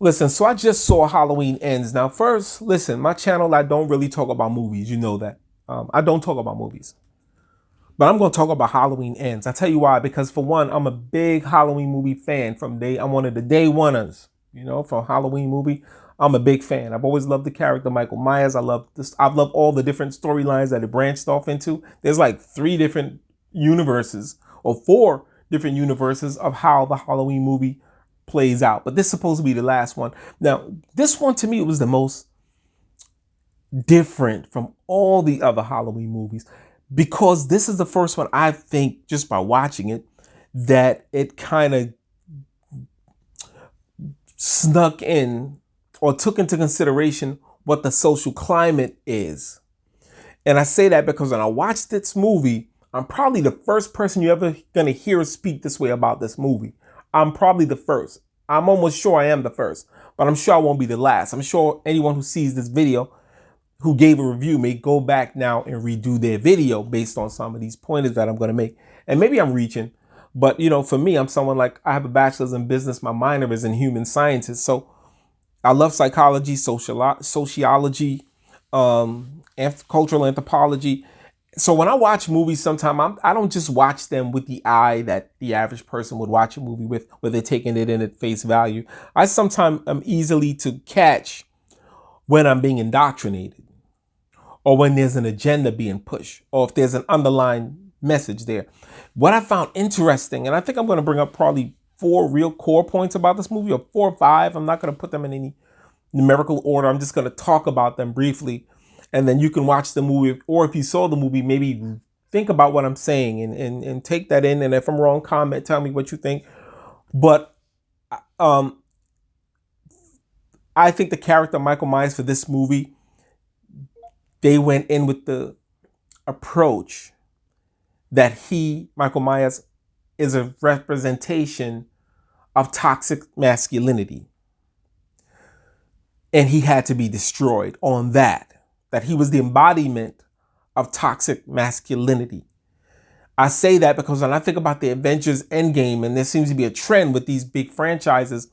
Listen, so I just saw Halloween Ends. Now, first, listen, my channel, I don't really talk about movies. You know that. I don't talk about movies. But I'm going to talk about Halloween Ends. I tell you why. Because for one, I'm a big Halloween movie fan from day. I'm one of the day oneers, for Halloween movie. I'm a big fan. I've always loved the character Michael Myers. I love this. I love all the different storylines that it branched off into. There's like three different universes or four different universes of how the Halloween movie plays out. But this is supposed to be the last one. Now, this one to me was the most different from all the other Halloween movies because this is the first one I think just by watching it that it kind of snuck in or took into consideration what the social climate is. And I say that because when I watched this movie, I'm probably the first person you're ever gonna hear speak this way about this movie. I'm probably the first. I'm almost sure I am the first, but I'm sure I won't be the last. I'm sure anyone who sees this video who gave a review may go back now and redo their video based on some of these pointers that I'm going to make. And maybe I'm reaching, but for me, I'm someone like I have a bachelor's in business. My minor is in human sciences. So I love psychology, sociology, cultural anthropology. So when I watch movies, sometimes I don't just watch them with the eye that the average person would watch a movie with, where they're taking it in at face value. I sometimes am easily to catch when I'm being indoctrinated, or when there's an agenda being pushed, or if there's an underlying message there. What I found interesting, and I think I'm going to bring up probably four real core points about this movie, or four or five. I'm not going to put them in any numerical order. I'm just going to talk about them briefly. And then you can watch the movie, or if you saw the movie, maybe think about what I'm saying and take that in. And if I'm wrong, comment, tell me what you think. But um, I think the character Michael Myers for this movie, they went in with the approach that Michael Myers, is a representation of toxic masculinity. And he had to be destroyed on that he was the embodiment of toxic masculinity. I say that because when I think about the Avengers Endgame, and there seems to be a trend with these big franchises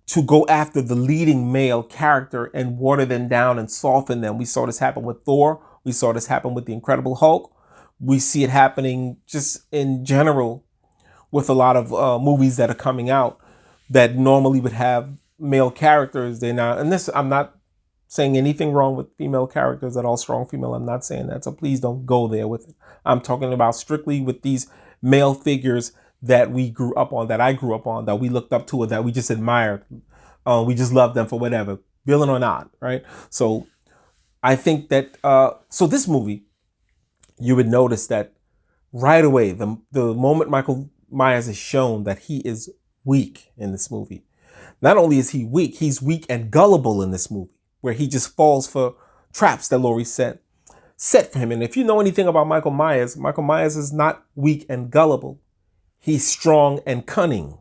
to go after the leading male character and water them down and soften them. We saw this happen with Thor. We saw this happen with the Incredible Hulk. We see it happening just in general with a lot of movies that are coming out that normally would have male characters. They're not, and this, I'm not saying anything wrong with female characters at all, strong female. I'm not saying that. So please don't go there with it. I'm talking about strictly with these male figures that we grew up on, that I grew up on, that we looked up to, or that we just admired. We just loved them for whatever, villain or not, right? So I think that, so this movie, you would notice that right away, the moment Michael Myers is shown that he is weak in this movie. Not only is he weak, he's weak and gullible in this movie, where he just falls for traps that Laurie set for him. And if you know anything about Michael Myers is not weak and gullible. He's strong and cunning.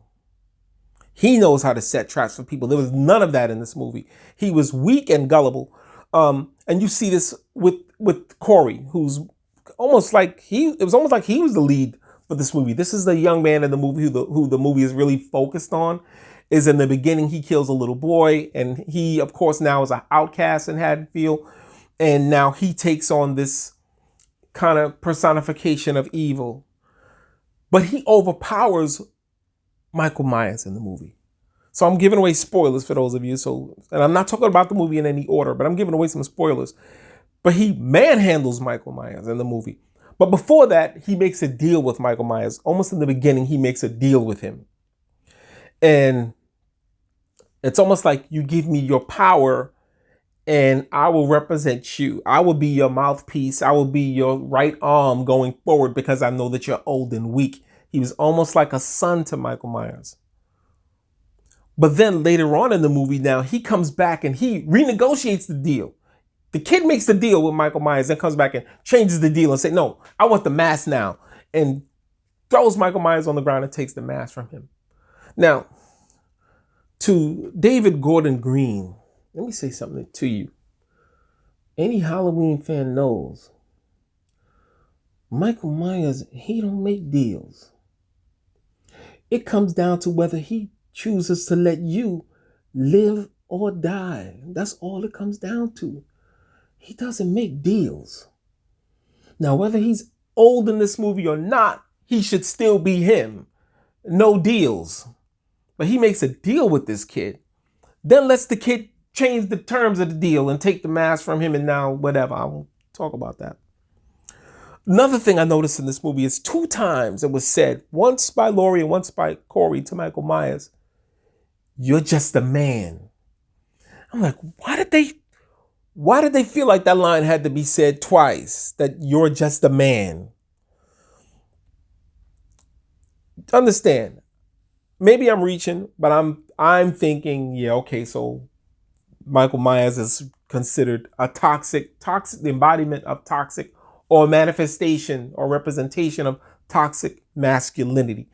He knows how to set traps for people. There was none of that in this movie. He was weak and gullible. And you see this with Corey, who's almost like it was almost like he was the lead for this movie. This is the young man in the movie who the movie is really focused on. Is in the beginning, he kills a little boy, and he, of course, now is an outcast in Haddonfield. And now he takes on this kind of personification of evil. But he overpowers Michael Myers in the movie. So I'm giving away spoilers for those of you. And I'm not talking about the movie in any order, but I'm giving away some spoilers. But he manhandles Michael Myers in the movie. But before that, he makes a deal with Michael Myers. Almost in the beginning, he makes a deal with him. And it's almost like, you give me your power and I will represent you. I will be your mouthpiece. I will be your right arm going forward because I know that you're old and weak. He was almost like a son to Michael Myers. But then later on in the movie, now he comes back and he renegotiates the deal. The kid makes the deal with Michael Myers, then comes back and changes the deal and say, no, I want the mask now. And throws Michael Myers on the ground and takes the mask from him. Now, to David Gordon Green, let me say something to you. Any Halloween fan knows Michael Myers, he don't make deals. It comes down to whether he chooses to let you Live or die. That's all it comes down to. He doesn't make deals. Now, whether he's old in this movie or not, he should still be him. No deals. But he makes a deal with this kid, then lets the kid change the terms of the deal and take the mask from him, and now whatever. I won't talk about that. Another thing I noticed in this movie is 2 times it was said, once by Laurie and once by Corey to Michael Myers, "You're just a man." I'm like, why did they feel like that line had to be said twice? That you're just a man. Understand? Maybe I'm reaching, but I'm thinking, yeah, okay, so Michael Myers is considered a toxic, the embodiment of toxic, or manifestation or representation of toxic masculinity,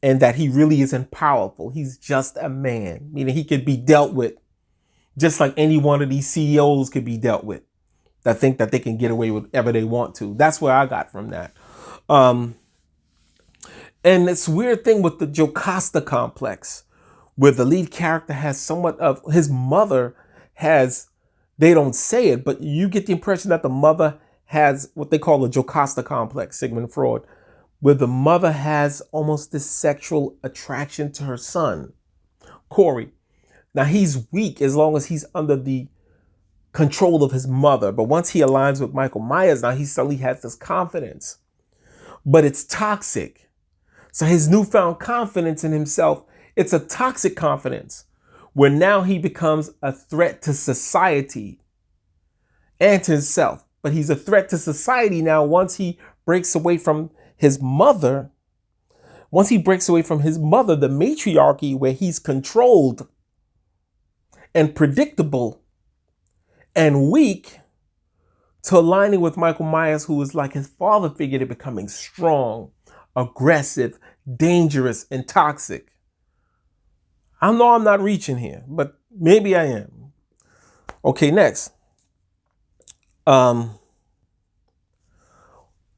and that he really isn't powerful. He's just a man, meaning he could be dealt with just like any one of these CEOs could be dealt with that think that they can get away with whatever they want to. That's where I got from that. And this weird thing with the Jocasta complex, where the lead character has somewhat of his mother has, they don't say it, but you get the impression that the mother has what they call the Jocasta complex, Sigmund Freud, where the mother has almost this sexual attraction to her son, Corey. Now, he's weak as long as he's under the control of his mother. But once he aligns with Michael Myers, now he suddenly has this confidence. But it's toxic. So his newfound confidence in himself, it's a toxic confidence, where now he becomes a threat to society and to himself. But he's a threat to society now once he breaks away from his mother. Once he breaks away from his mother, the matriarchy, where he's controlled and predictable and weak, to aligning with Michael Myers, who is like his father figure, to becoming strong, aggressive, dangerous, and toxic. I know I'm not reaching here, but maybe I am. Okay, next. I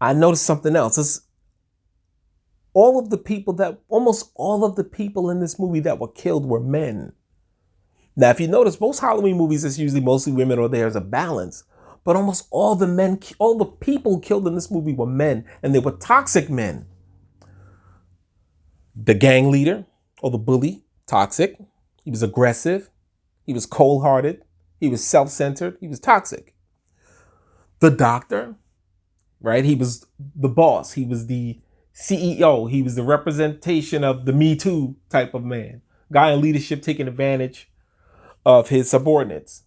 noticed something else. It's almost all of the people in this movie that were killed were men. Now, if you notice, most Halloween movies, it's usually mostly women, or there's a balance. But almost all the people killed in this movie were men, and they were toxic men. The gang leader, or the bully, toxic. He was aggressive. He was cold-hearted. He was self-centered. He was toxic. The doctor, right? He was the boss. He was the CEO. He was the representation of the Me Too type of man. Guy in leadership taking advantage of his subordinates,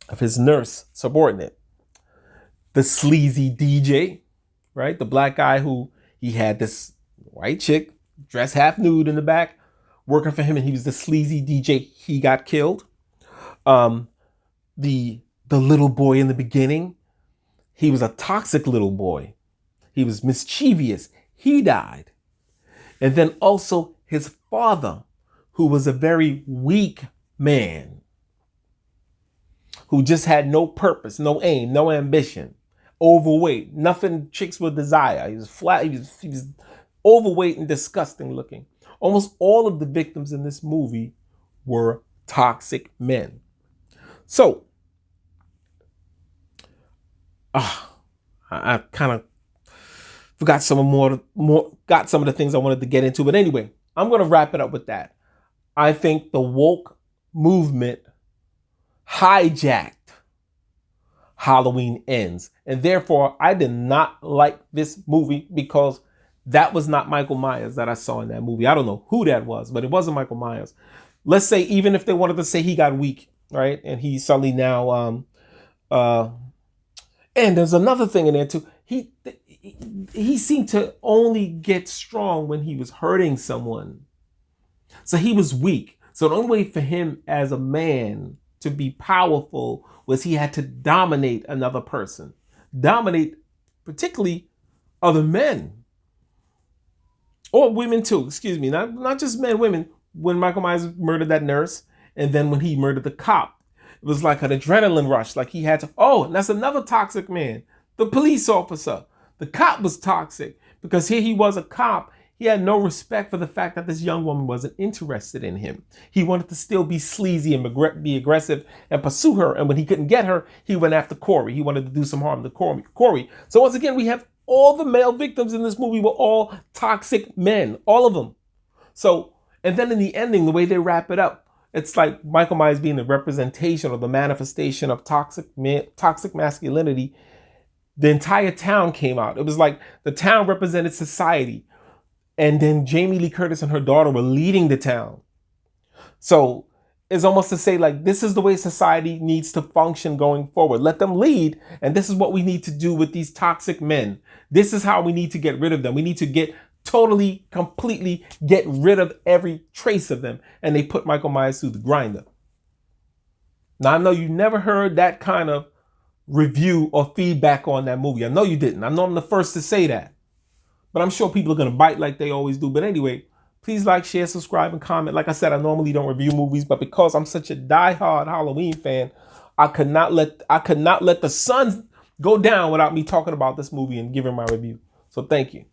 of his nurse subordinate. The sleazy DJ, right? The black guy who he had this white chick dressed half nude in the back working for him, and he was the sleazy DJ. He got killed. The little boy in the beginning, he was a toxic little boy. He was mischievous. He died. And then also his father, who was a very weak man, who just had no purpose, no aim, no ambition, overweight, nothing chicks would desire. He was flat, he was overweight and disgusting looking. Almost all of the victims in this movie were toxic men. So, I kind of forgot some of the things I wanted to get into. But anyway, I'm going to wrap it up with that. I think the woke movement hijacked Halloween Ends. And therefore, I did not like this movie because that was not Michael Myers that I saw in that movie. I don't know who that was, but it wasn't Michael Myers. Let's say, even if they wanted to say he got weak, right? And he suddenly now, and there's another thing in there too. He seemed to only get strong when he was hurting someone. So he was weak. So the only way for him as a man to be powerful was he had to dominate another person. Dominate particularly other men. Or women too, excuse me. Not just men, women. When Michael Myers murdered that nurse, and then when he murdered the cop, it was like an adrenaline rush. Like he had to, and that's another toxic man. The police officer. The cop was toxic because here he was a cop. He had no respect for the fact that this young woman wasn't interested in him. He wanted to still be sleazy and be aggressive and pursue her. And when he couldn't get her, he went after Corey. He wanted to do some harm to Corey. So once again, we have all the male victims in this movie were all toxic men, all of them. So, and then in the ending, the way they wrap it up, it's like Michael Myers being the representation or the manifestation of toxic masculinity. The entire town came out. It was like the town represented society. And then Jamie Lee Curtis and her daughter were leading the town. So it's almost to say, like, this is the way society needs to function going forward. Let them lead. And this is what we need to do with these toxic men. This is how we need to get rid of them. We need to completely get rid of every trace of them. And they put Michael Myers through the grinder. Now, I know you never heard that kind of review or feedback on that movie. I know you didn't. I know I'm the first to say that. But I'm sure people are going to bite like they always do. But anyway, please like, share, subscribe, and comment. Like I said, I normally don't review movies, but because I'm such a diehard Halloween fan, I could not let the sun go down without me talking about this movie and giving my review. So thank you.